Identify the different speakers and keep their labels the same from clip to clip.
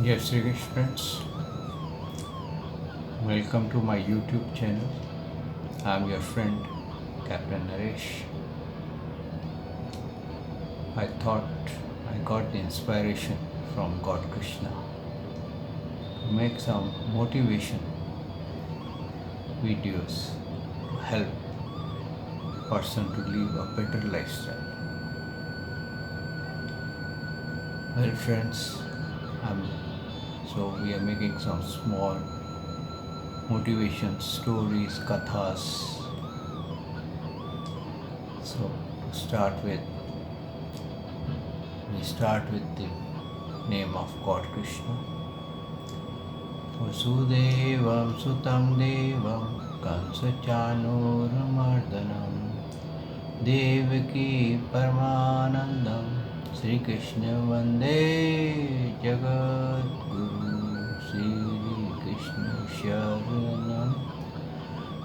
Speaker 1: Jai Shri Krishna friends, welcome to my YouTube channel. I am your friend Captain Naresh. I thought I got the inspiration from God Krishna to make some motivation videos to help person to live a better lifestyle. Well friends, I'm so we are making some small motivation stories, kathas. So to start with, we start with the name of God Krishna. Vasudevam Sutam Devam Kansachanurmardanam Devaki Paramanandam Sri Krishna Vande Jagat Guru Sri Krishna Sharanam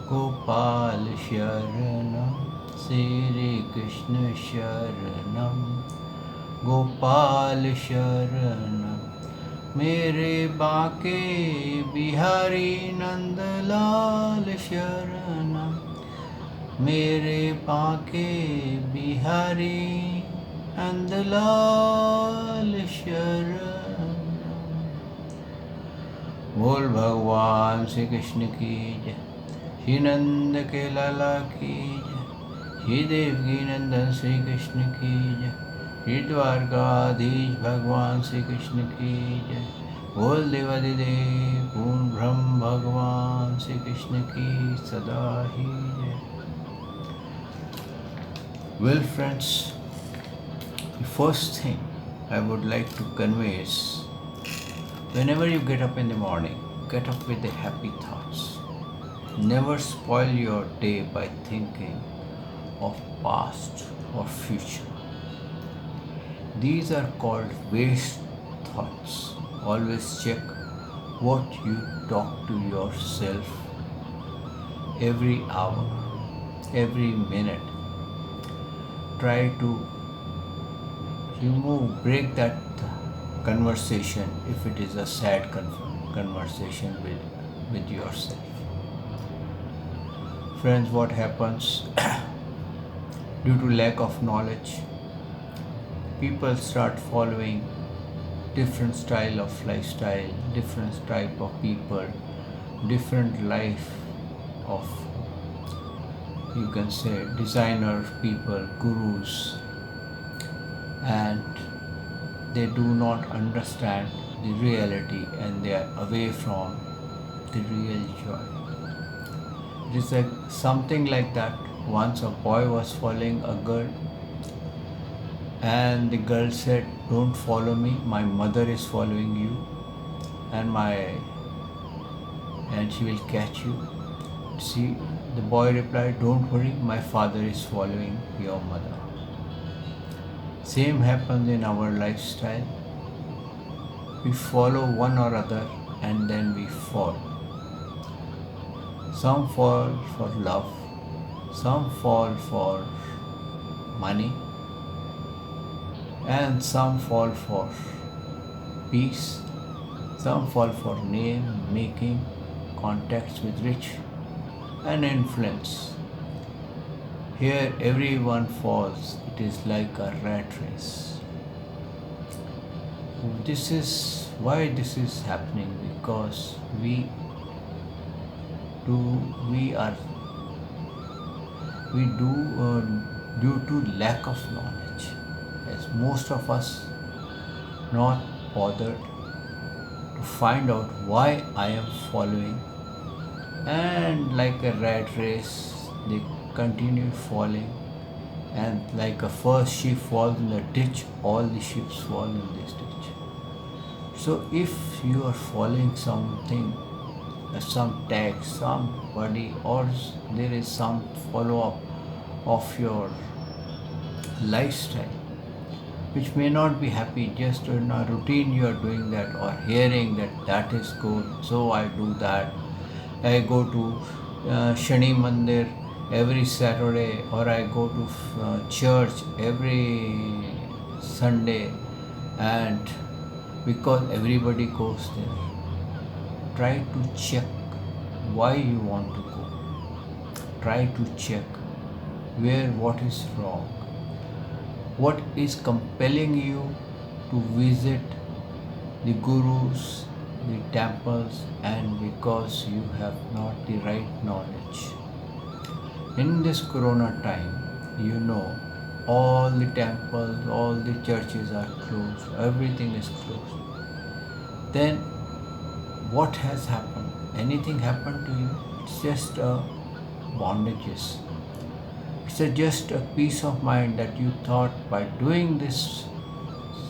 Speaker 1: Gopal Sharanam Sri Krishna Sharanam Gopal Sharanam मेरे बाके बिहारी नंदलाल शरणम मेरे बाके बिहारी नंदलाल शरणम। बोल भगवान श्री कृष्ण की जय, श्री नंद के लाला की जय, श्री देवकी नंदन श्री कृष्ण की जय, श्री द्वारकाधीश भगवान श्री कृष्ण की जय। बोल देवादिदेव पूर्ण ब्रह्म भगवान श्री कृष्ण की सदा ही जय। Well friends, the first thing I would like to convey is whenever you get up in the morning, get up with the happy thoughts. Never spoil your day by thinking of past or future. These are called waste thoughts. Always check what you talk to yourself every hour, every minute. Try to break that conversation if it is a sad conversation with yourself. Friends, what happens due to lack of knowledge? People start following different style of lifestyle, different type of people, different life of, you can say, designer people, gurus, and they do not understand the reality and they are away from the real joy. It is like something like that. Once a boy was following a girl, and the girl said, "Don't follow me, my mother is following you, and she will catch you." See, the boy replied, "Don't worry, my father is following your mother." Same happens in our lifestyle. We follow one or other and then we fall. Some fall for love, some fall for money, and some fall for peace, some fall for name making, contacts with rich, and influence. Here everyone falls. It is like a rat race. This is why this is happening, because do we are we do due to lack of knowledge, as most of us not bothered to find out why I am following, and like a rat race they continue falling, and like a first sheep falls in the ditch, all the sheep fall in this ditch. So if you are following something, some tag, somebody, or there is some follow-up of your lifestyle which may not be happy, just in a routine you are doing that, or hearing that is good, so I do that. I go to Shani Mandir every Saturday, or I go to church every Sunday, and because everybody goes there. Try to check why you want to go. Try to check where what is wrong. What is compelling you to visit the gurus, the temples, and because you have not the right knowledge. In this corona time, all the temples, all the churches are closed, everything is closed. Then what has happened? Anything happened to you? It's just bondages. It's just a peace of mind that you thought by doing this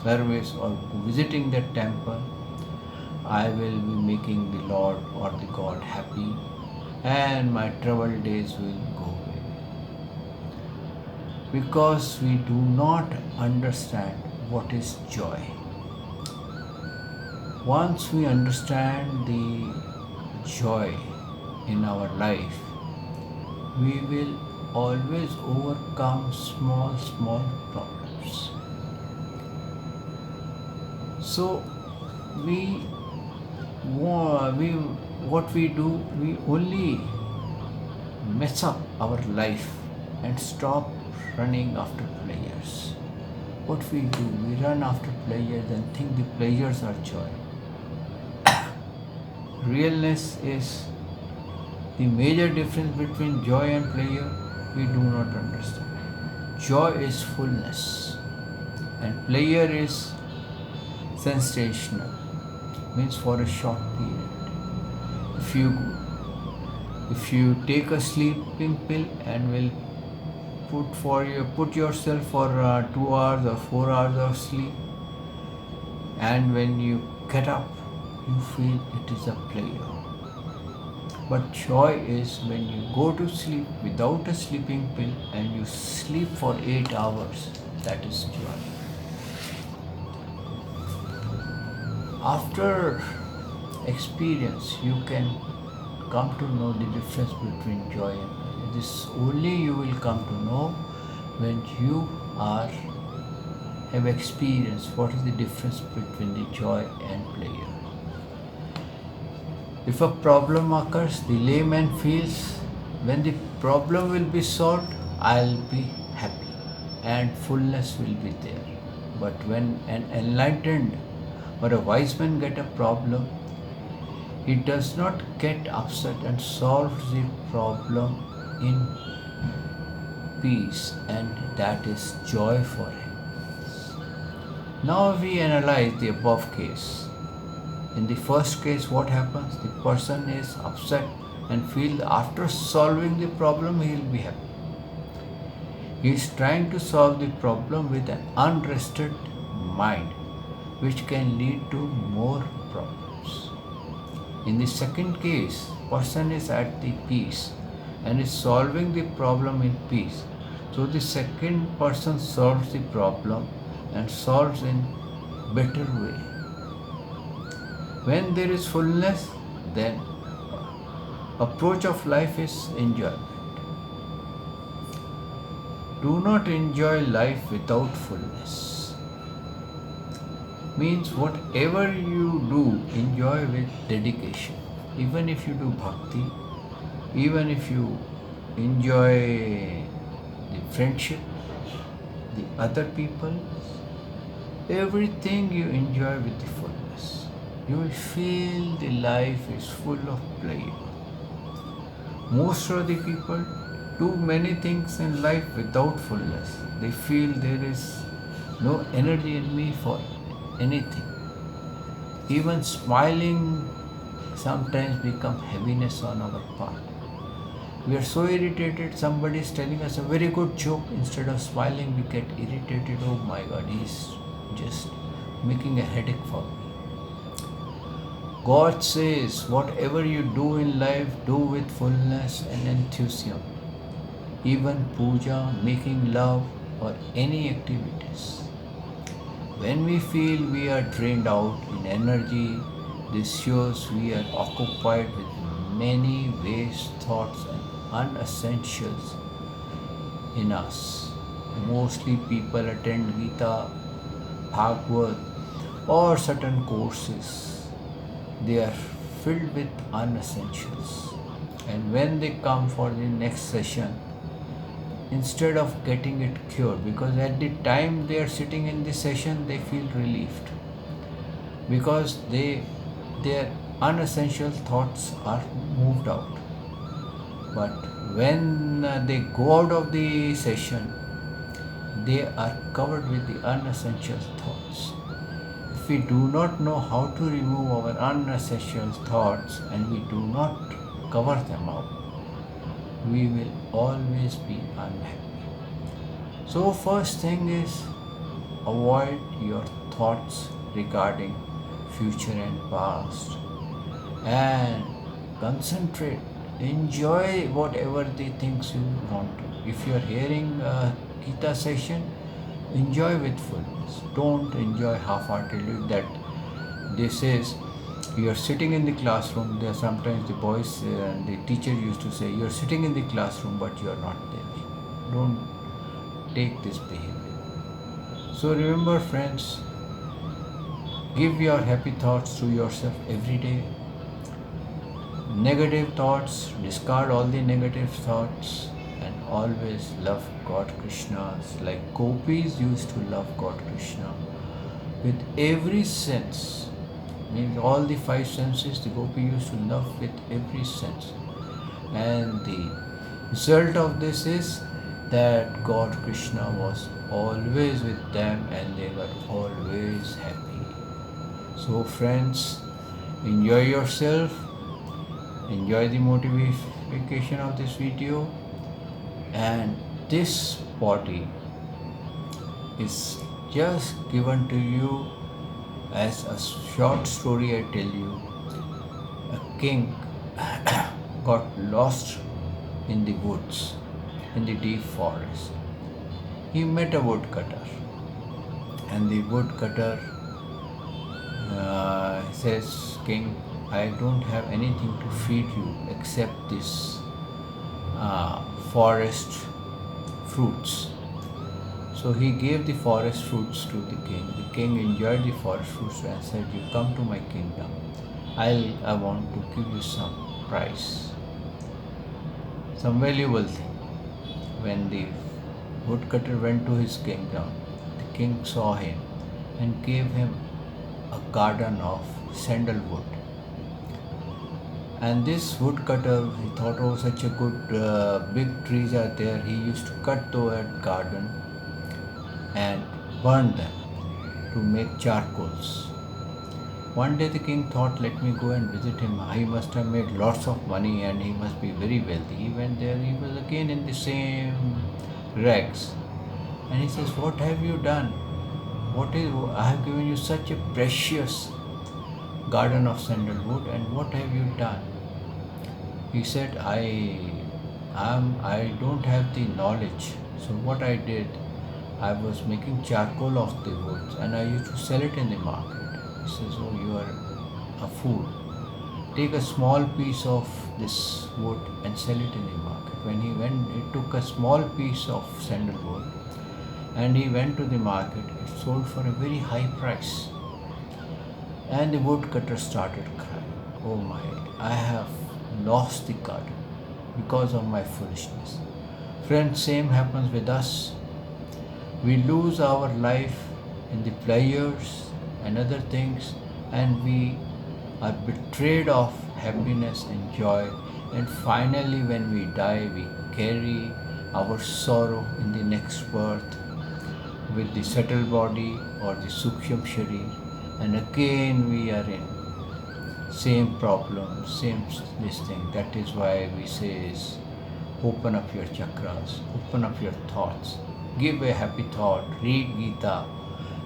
Speaker 1: service or visiting that temple, I will be making the Lord or the God happy and my troubled days will go away. Because we do not understand what is joy. Once we understand the joy in our life, we will always overcome small problems. So what we do, we only mess up our life and stop running after pleasures. What we do, we run after pleasures and think the pleasures are joy. Realness is the major difference between joy and pleasure. We do not understand. Joy is fullness and pleasure is sensational, means for a short period. If you take a sleeping pill and will put yourself for 2 hours or 4 hours of sleep, and when you get up you feel it is a pleasure. But joy is when you go to sleep without a sleeping pill and you sleep for 8 hours. That is joy. After experience, you can come to know the difference between joy and pleasure. This only you will come to know when you have experienced what is the difference between the joy and pleasure. If a problem occurs, the layman feels when the problem will be solved, I'll be happy and fullness will be there. But when an enlightened or a wise man get a problem, he does not get upset and solves the problem in peace, and that is joy for him. Now we analyze the above case. In the first case, what happens? The person is upset and feels after solving the problem he will be happy. He is trying to solve the problem with an unrested mind, which can lead to more problems. In the second case, person is at the peace and is solving the problem in peace. So the second person solves the problem and solves in better way. When there is fullness, then approach of life is enjoyment. Do not enjoy life without fullness. Means whatever you do, enjoy with dedication. Even if you do bhakti, even if you enjoy the friendship, the other people, everything you enjoy with the fullness. You will feel the life is full of pleasure. Most of the people do many things in life without fullness. They feel there is no energy in me for anything. Even smiling sometimes becomes heaviness on our part. We are so irritated, somebody is telling us a very good joke, instead of smiling we get irritated. Oh my God, he's just making a headache for me. God says, whatever you do in life, do with fullness and enthusiasm. Even puja, making love, or any activities. When we feel we are drained out in energy, this shows we are occupied with many waste thoughts and unessentials in us. Mostly people attend Gita, Bhagavad, or certain courses, they are filled with unessentials. And when they come for the next session, instead of getting it cured, because at the time they are sitting in the session, they feel relieved because their unessential thoughts are moved out. But when they go out of the session, they are covered with the unessential thoughts. If we do not know how to remove our unessential thoughts and we do not cover them up, we will always be unhappy. So first thing is, avoid your thoughts regarding future and past, and concentrate, enjoy whatever the things you want to. If you are hearing a Gita session, enjoy with fullness. Don't enjoy half-heartedly that this is, you are sitting in the classroom. There sometimes the boys and the teacher used to say, you are sitting in the classroom but you are not there. Don't take this behavior. So remember friends, give your happy thoughts to yourself every day. Negative thoughts, discard all the negative thoughts, and always love God Krishna like gopis used to love God Krishna with every sense. Means all the five senses the gopi used to love with every sense. And the result of this is that God Krishna was always with them and they were always happy. So friends, enjoy yourself, enjoy the motivation of this video, and this body is just given to you as a short story. I tell you, a king got lost in the woods, in the deep forest. He met a woodcutter, and the woodcutter says, King, I don't have anything to feed you except this forest fruits. So he gave the forest fruits to the king. The king enjoyed the forest fruits and said, you come to my kingdom. I want to give you some prize, some valuable thing. When the woodcutter went to his kingdom, the king saw him and gave him a garden of sandalwood. And this woodcutter, he thought, oh, such a good big trees are there. He used to cut that garden and burn them to make charcoals. One day the king thought, let me go and visit him. He must have made lots of money and he must be very wealthy. He went there, he was again in the same rags. And he says, what have you done? I have given you such a precious garden of sandalwood, and what have you done? He said, I don't have the knowledge. So what I did, I was making charcoal of the woods and I used to sell it in the market. He says, oh, you are a fool. Take a small piece of this wood and sell it in the market. When he took a small piece of sandalwood and he went to the market, it sold for a very high price. And the woodcutter started crying, oh my, I have lost the garden because of my foolishness. Friends, same happens with us. We lose our life in the pleasures and other things, and we are betrayed of happiness and joy, and finally when we die, we carry our sorrow in the next birth with the subtle body or the suksham sharir, and again we are in same problem, same this thing. That is why we say is, open up your chakras, open up your thoughts, give a happy thought, read Gita,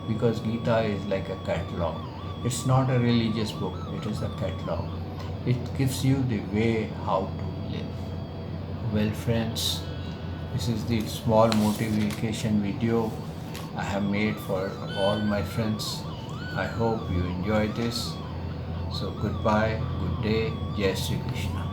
Speaker 1: because Gita is like a catalog. It's not a religious book, it is a catalog. It gives you the way how to live. Well friends, this is the small motivation video I have made for all my friends. I hope you enjoy this. So goodbye, good day, Jai Shri Krishna.